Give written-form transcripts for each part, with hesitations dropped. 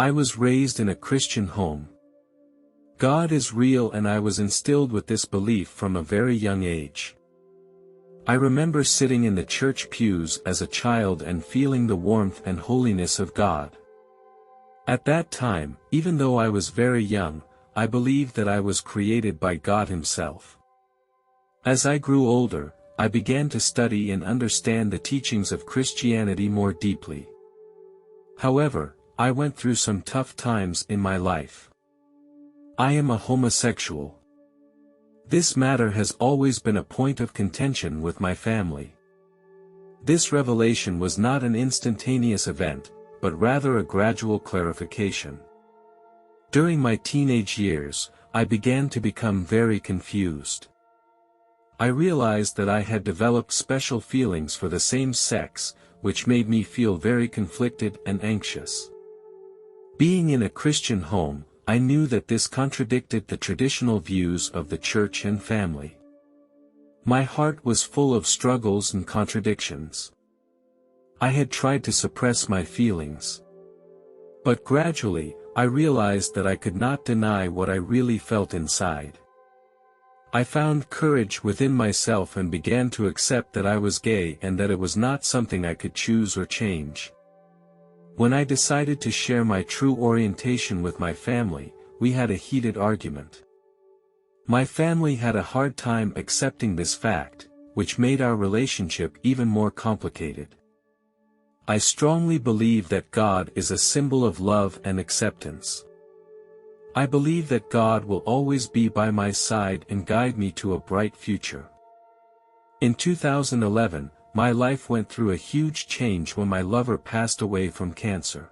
I was raised in a Christian home. God is real, and I was instilled with this belief from a very young age. I remember sitting in the church pews as a child and feeling the warmth and holiness of God. At that time, even though I was very young, I believed that I was created by God Himself. As I grew older, I began to study and understand the teachings of Christianity more deeply. However, I went through some tough times in my life. I am a homosexual. This matter has always been a point of contention with my family. This revelation was not an instantaneous event, but rather a gradual clarification. During my teenage years, I began to become very confused. I realized that I had developed special feelings for the same sex, which made me feel very conflicted and anxious. Being in a Christian home, I knew that this contradicted the traditional views of the church and family. My heart was full of struggles and contradictions. I had tried to suppress my feelings. But gradually, I realized that I could not deny what I really felt inside. I found courage within myself and began to accept that I was gay and that it was not something I could choose or change. When I decided to share my true orientation with my family, we had a heated argument. My family had a hard time accepting this fact, which made our relationship even more complicated. I strongly believe that God is a symbol of love and acceptance. I believe that God will always be by my side and guide me to a bright future. In 2011, my life went through a huge change when my lover passed away from cancer.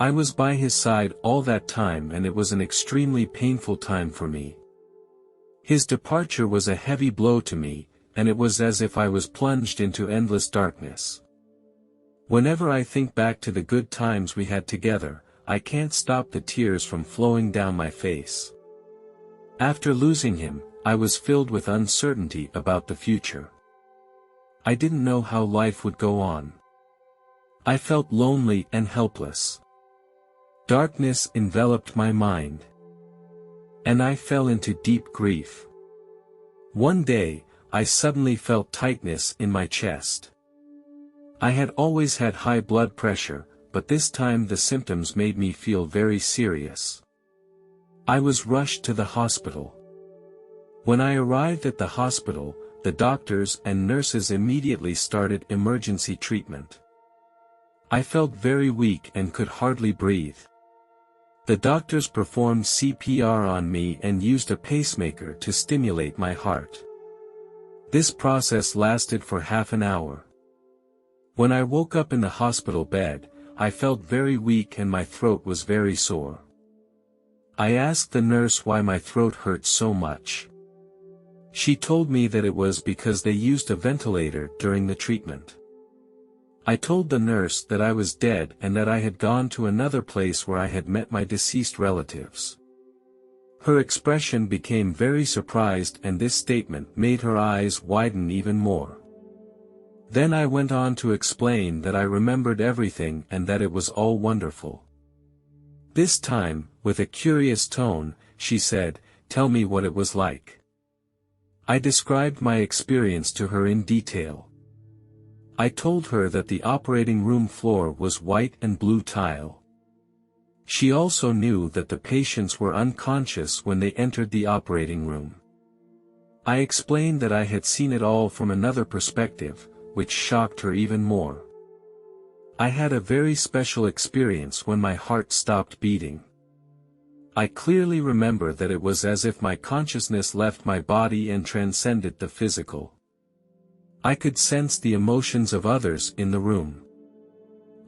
I was by his side all that time, and it was an extremely painful time for me. His departure was a heavy blow to me, and it was as if I was plunged into endless darkness. Whenever I think back to the good times we had together, I can't stop the tears from flowing down my face. After losing him, I was filled with uncertainty about the future. I didn't know how life would go on. I felt lonely and helpless. Darkness enveloped my mind. And I fell into deep grief. One day, I suddenly felt tightness in my chest. I had always had high blood pressure, but this time the symptoms made me feel very serious. I was rushed to the hospital. When I arrived at the hospital, the doctors and nurses immediately started emergency treatment. I felt very weak and could hardly breathe. The doctors performed CPR on me and used a pacemaker to stimulate my heart. This process lasted for half an hour. When I woke up in the hospital bed, I felt very weak and my throat was very sore. I asked the nurse why my throat hurt so much. She told me that it was because they used a ventilator during the treatment. I told the nurse that I was dead and that I had gone to another place where I had met my deceased relatives. Her expression became very surprised, and this statement made her eyes widen even more. Then I went on to explain that I remembered everything and that it was all wonderful. This time, with a curious tone, she said, "Tell me what it was like." I described my experience to her in detail. I told her that the operating room floor was white and blue tile. She also knew that the patients were unconscious when they entered the operating room. I explained that I had seen it all from another perspective, which shocked her even more. I had a very special experience when my heart stopped beating. I clearly remember that it was as if my consciousness left my body and transcended the physical. I could sense the emotions of others in the room.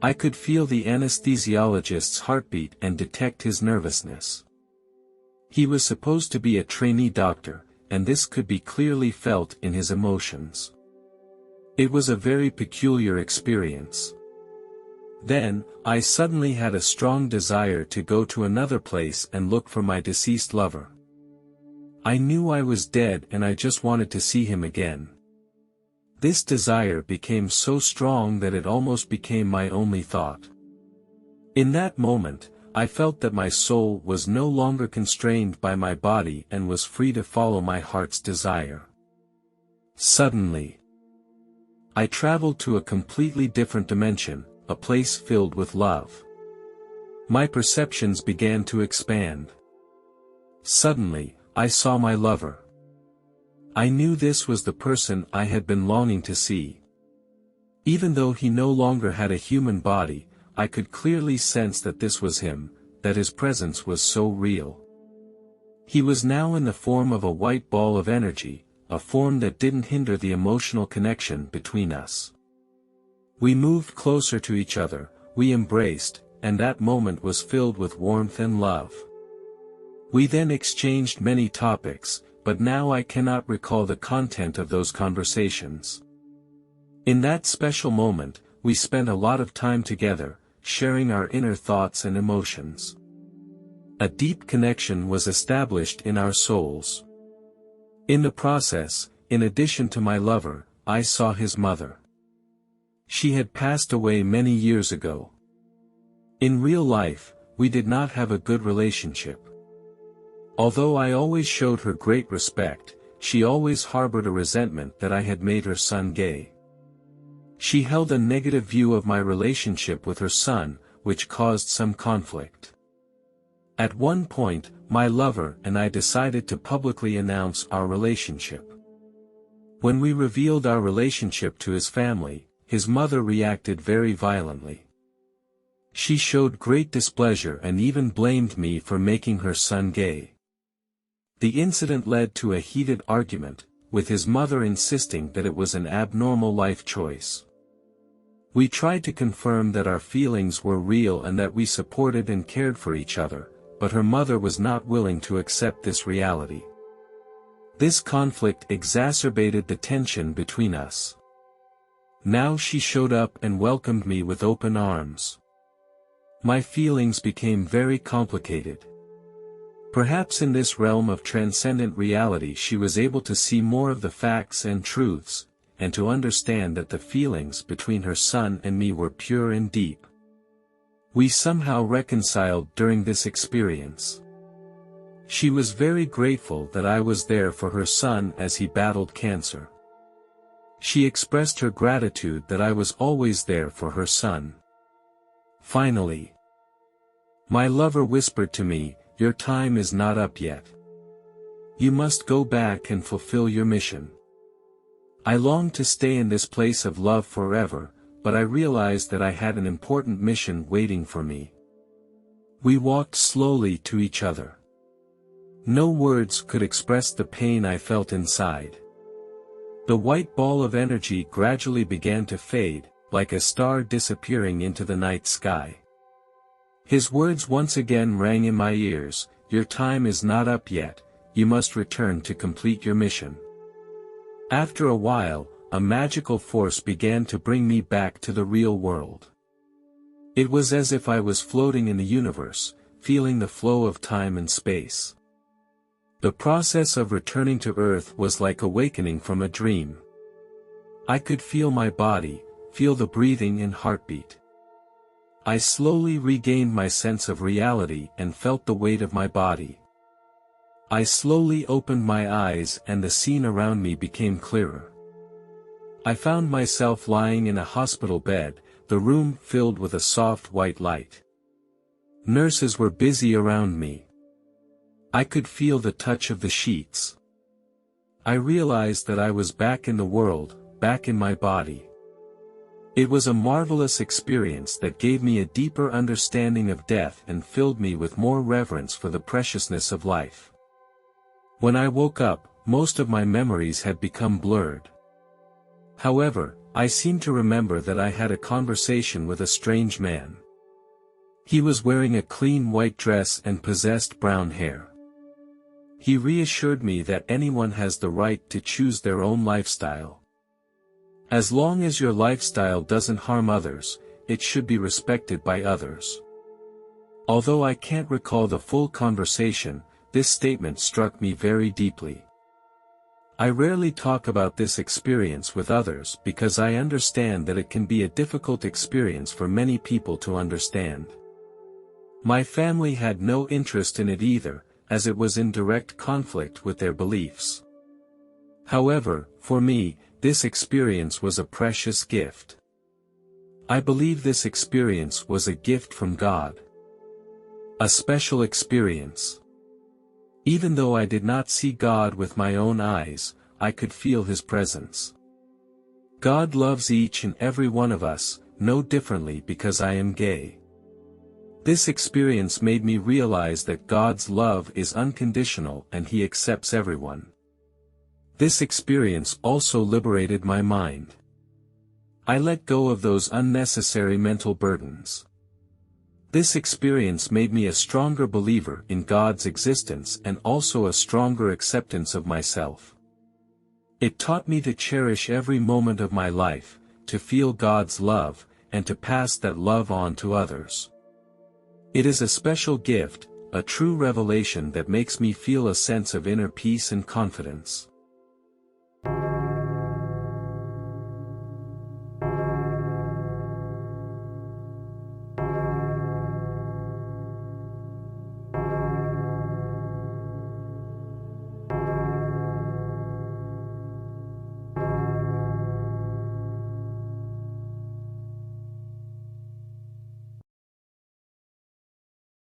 I could feel the anesthesiologist's heartbeat and detect his nervousness. He was supposed to be a trainee doctor, and this could be clearly felt in his emotions. It was a very peculiar experience. Then, I suddenly had a strong desire to go to another place and look for my deceased lover. I knew I was dead and I just wanted to see him again. This desire became so strong that it almost became my only thought. In that moment, I felt that my soul was no longer constrained by my body and was free to follow my heart's desire. Suddenly, I traveled to a completely different dimension, a place filled with love. My perceptions began to expand. Suddenly, I saw my lover. I knew this was the person I had been longing to see. Even though he no longer had a human body, I could clearly sense that this was him, that his presence was so real. He was now in the form of a white ball of energy, a form that didn't hinder the emotional connection between us. We moved closer to each other, we embraced, and that moment was filled with warmth and love. We then exchanged many topics, but now I cannot recall the content of those conversations. In that special moment, we spent a lot of time together, sharing our inner thoughts and emotions. A deep connection was established in our souls. In the process, in addition to my lover, I saw his mother. She had passed away many years ago. In real life, we did not have a good relationship. Although I always showed her great respect, she always harbored a resentment that I had made her son gay. She held a negative view of my relationship with her son, which caused some conflict. At one point, my lover and I decided to publicly announce our relationship. When we revealed our relationship to his family, his mother reacted very violently. She showed great displeasure and even blamed me for making her son gay. The incident led to a heated argument, with his mother insisting that it was an abnormal life choice. We tried to confirm that our feelings were real and that we supported and cared for each other, but her mother was not willing to accept this reality. This conflict exacerbated the tension between us. Now she showed up and welcomed me with open arms. My feelings became very complicated. Perhaps in this realm of transcendent reality she was able to see more of the facts and truths, and to understand that the feelings between her son and me were pure and deep. We somehow reconciled during this experience. She was very grateful that I was there for her son as he battled cancer. She expressed her gratitude that I was always there for her son. Finally, my lover whispered to me, "Your time is not up yet. You must go back and fulfill your mission." I longed to stay in this place of love forever, but I realized that I had an important mission waiting for me. We walked slowly to each other. No words could express the pain I felt inside. The white ball of energy gradually began to fade, like a star disappearing into the night sky. His words once again rang in my ears, "Your time is not up yet, you must return to complete your mission." After a while, a magical force began to bring me back to the real world. It was as if I was floating in the universe, feeling the flow of time and space. The process of returning to Earth was like awakening from a dream. I could feel my body, feel the breathing and heartbeat. I slowly regained my sense of reality and felt the weight of my body. I slowly opened my eyes and the scene around me became clearer. I found myself lying in a hospital bed, the room filled with a soft white light. Nurses were busy around me. I could feel the touch of the sheets. I realized that I was back in the world, back in my body. It was a marvelous experience that gave me a deeper understanding of death and filled me with more reverence for the preciousness of life. When I woke up, most of my memories had become blurred. However, I seemed to remember that I had a conversation with a strange man. He was wearing a clean white dress and possessed brown hair. He reassured me that anyone has the right to choose their own lifestyle. As long as your lifestyle doesn't harm others, it should be respected by others. Although I can't recall the full conversation, this statement struck me very deeply. I rarely talk about this experience with others because I understand that it can be a difficult experience for many people to understand. My family had no interest in it either, as it was in direct conflict with their beliefs. However, for me, this experience was a precious gift. I believe this experience was a gift from God. A special experience. Even though I did not see God with my own eyes, I could feel His presence. God loves each and every one of us, no differently because I am gay. This experience made me realize that God's love is unconditional and He accepts everyone. This experience also liberated my mind. I let go of those unnecessary mental burdens. This experience made me a stronger believer in God's existence and also a stronger acceptance of myself. It taught me to cherish every moment of my life, to feel God's love, and to pass that love on to others. It is a special gift, a true revelation that makes me feel a sense of inner peace and confidence.